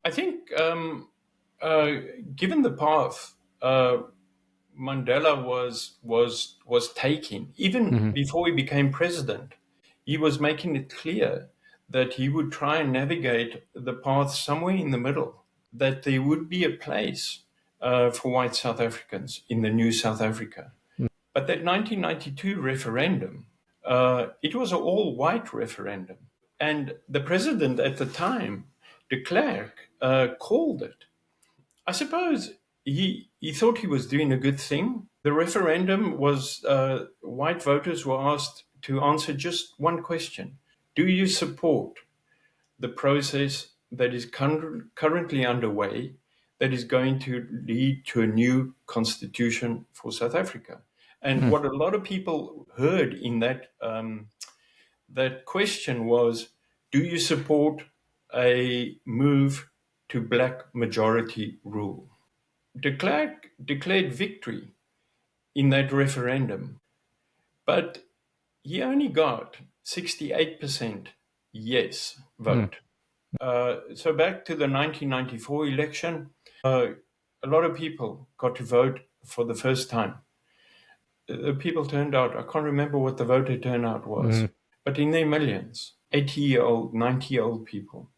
I think, given the path Mandela was taking, even Mm-hmm. before he became president, he was making it clear that he would try and navigate the path somewhere in the middle, that there would be a place for white South Africans in the new South Africa. But that 1992 referendum, it was an all-white referendum. And the president at the time, de Klerk, called it. I suppose he thought he was doing a good thing. The referendum was white voters were asked to answer just one question. Do you support the process that is currently underway that is going to lead to a new constitution for South Africa? And what a lot of people heard in that question was, do you support a move to black majority rule? De Klerk declared victory in that referendum, but he only got 68% yes vote. So back to the 1994 election, a lot of people got to vote for the first time. The people turned out, I can't remember what the voter turnout was, but in their millions, 80-year-old, 90-year-old people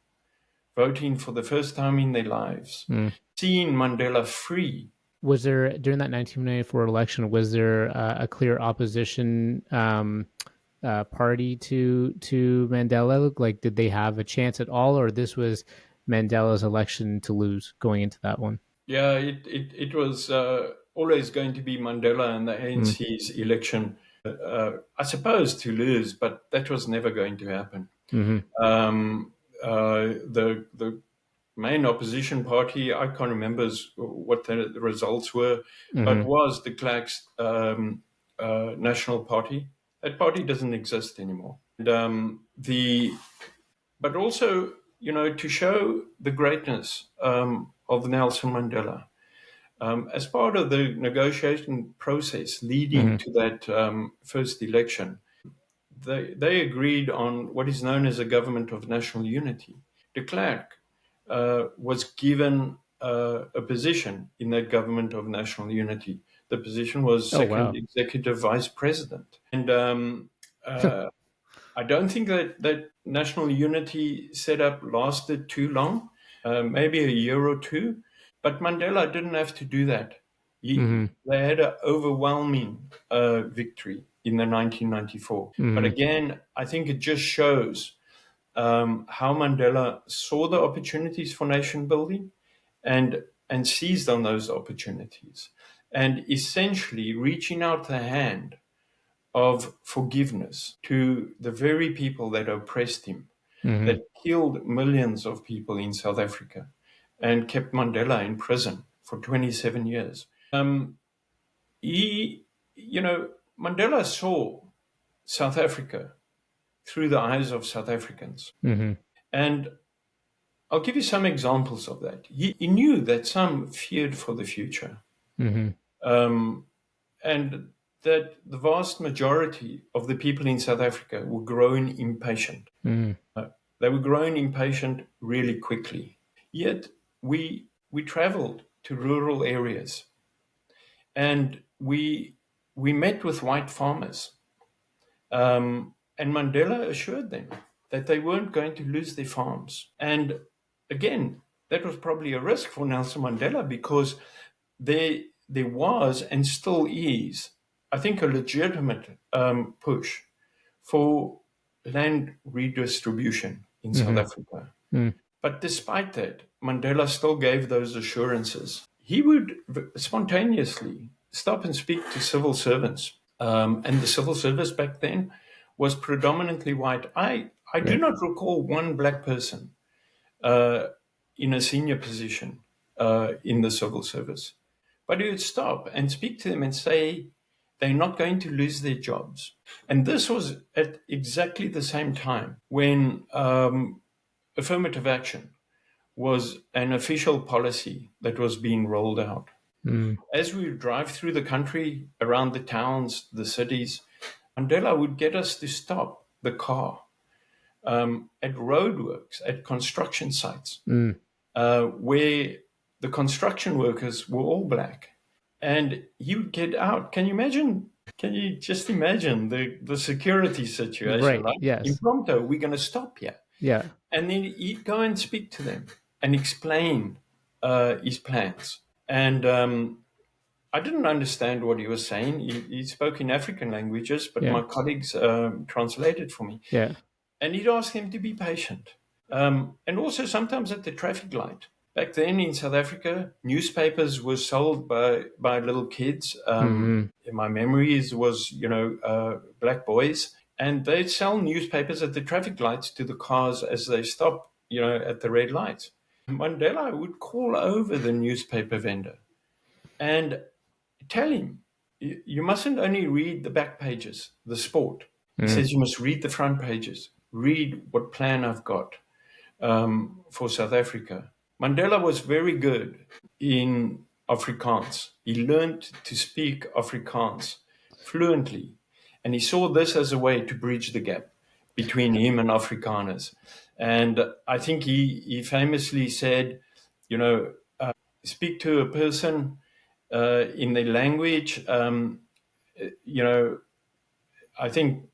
voting for the first time in their lives, seeing Mandela free. Was there, during that 1994 election, was there a clear opposition party to Mandela? Like, did they have a chance at all, or this was Mandela's election to lose going into that one? Yeah, it was always going to be Mandela and the ANC's election, I suppose, to lose, but that was never going to happen. The main opposition party, I can't remember what the results were, but was de Klerk's National Party. That party doesn't exist anymore. And, but also, to show the greatness of Nelson Mandela, as part of the negotiation process leading to that first election, they agreed on what is known as a government of national unity. De Klerk was given a position in that government of national unity. The position was second executive vice president. And I don't think that national unity setup lasted too long, maybe a year or two. But Mandela didn't have to do that. They had an overwhelming victory in the 1994. But again, I think it just shows how Mandela saw the opportunities for nation building and seized on those opportunities, and essentially reaching out the hand of forgiveness to the very people that oppressed him, that killed millions of people in South Africa and kept Mandela in prison for 27 years. Mandela saw South Africa through the eyes of South Africans. And I'll give you some examples of that. He knew that some feared for the future. And that the vast majority of the people in South Africa were growing impatient. They were growing impatient really quickly. Yet we traveled to rural areas and we met with white farmers. And Mandela assured them that they weren't going to lose their farms. And again, that was probably a risk for Nelson Mandela because there was and still is, I think, a legitimate push for land redistribution in South Africa. But despite that, Mandela still gave those assurances. He would spontaneously stop and speak to civil servants. And the civil service back then was predominantly white. I do not recall one black person in a senior position in the civil service. But he would stop and speak to them and say they're not going to lose their jobs. And this was at exactly the same time when affirmative action was an official policy that was being rolled out. As we drive through the country, around the towns, the cities, Mandela would get us to stop the car at roadworks, at construction sites, where the construction workers were all black. And he would get out. Can you imagine? Can you just imagine the security situation? Right. Like, Yes. impromptu, we're going to stop here. Yeah. And then he'd go and speak to them and explain his plans. And I didn't understand what he was saying. He spoke in African languages, but my colleagues translated for me. Yeah. And he'd ask them to be patient. And also sometimes at the traffic light. Back then in South Africa, newspapers were sold by little kids. In my memories was, black boys. And they'd sell newspapers at the traffic lights to the cars as they stopped, at the red lights. Mandela would call over the newspaper vendor and tell him, you mustn't only read the back pages, the sport. He says you must read the front pages, read what plan I've got for South Africa. Mandela was very good in Afrikaans. He learned to speak Afrikaans fluently, and he saw this as a way to bridge the gap between him and Afrikaners. And I think he famously said, speak to a person in their language. I think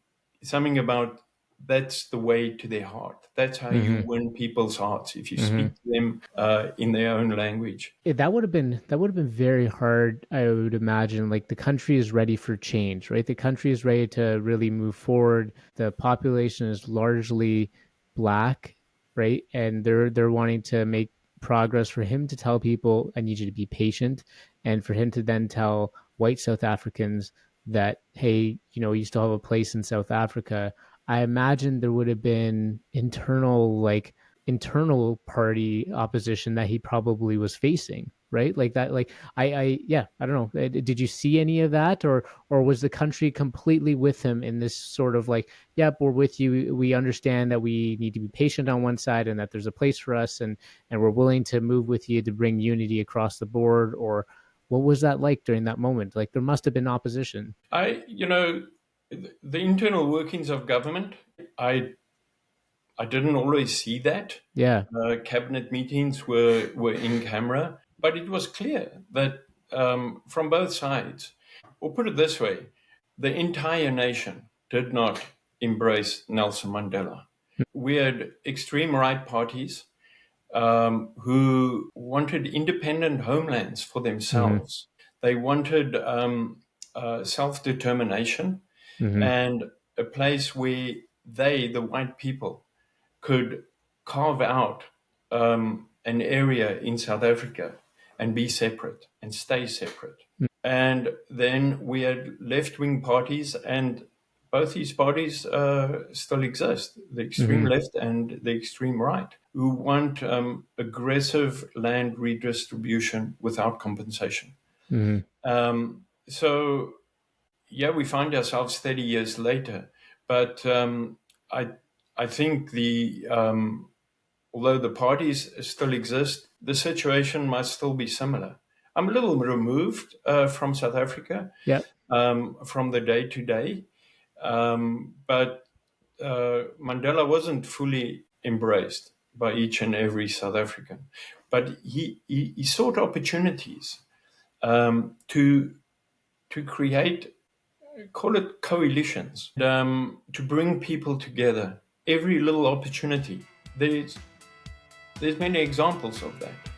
something about that's the way to their heart. That's how you win people's hearts, if you speak to them in their own language. That would have been very hard, I would imagine. Like, the country is ready for change, right? The country is ready to really move forward. The population is largely black, right? And they're wanting to make progress. For him to tell people, I need you to be patient, and for him to then tell white South Africans that, hey, you still have a place in South Africa. I imagine there would have been internal party opposition that he probably was facing, right? Like that, like I don't know. Did you see any of that, or was the country completely with him in this sort of like, yep, we're with you. We understand that we need to be patient on one side and that there's a place for us, and we're willing to move with you to bring unity across the board? Or what was that like during that moment? Like, there must have been opposition. The internal workings of government, I didn't always see that. Yeah. Cabinet meetings were in camera, but it was clear that from both sides, or put it this way, the entire nation did not embrace Nelson Mandela. We had extreme right parties who wanted independent homelands for themselves. They wanted self-determination and a place where they, the white people, could carve out an area in South Africa and be separate and stay separate. And then we had left-wing parties, and both these parties still exist, the extreme left and the extreme right, who want aggressive land redistribution without compensation. So, yeah, we find ourselves 30 years later, but I think although the parties still exist, the situation must still be similar. I'm a little removed from South Africa, from the day to day, but Mandela wasn't fully embraced by each and every South African. But he sought opportunities to create, call it coalitions, to bring people together. Every little opportunity. There's many examples of that.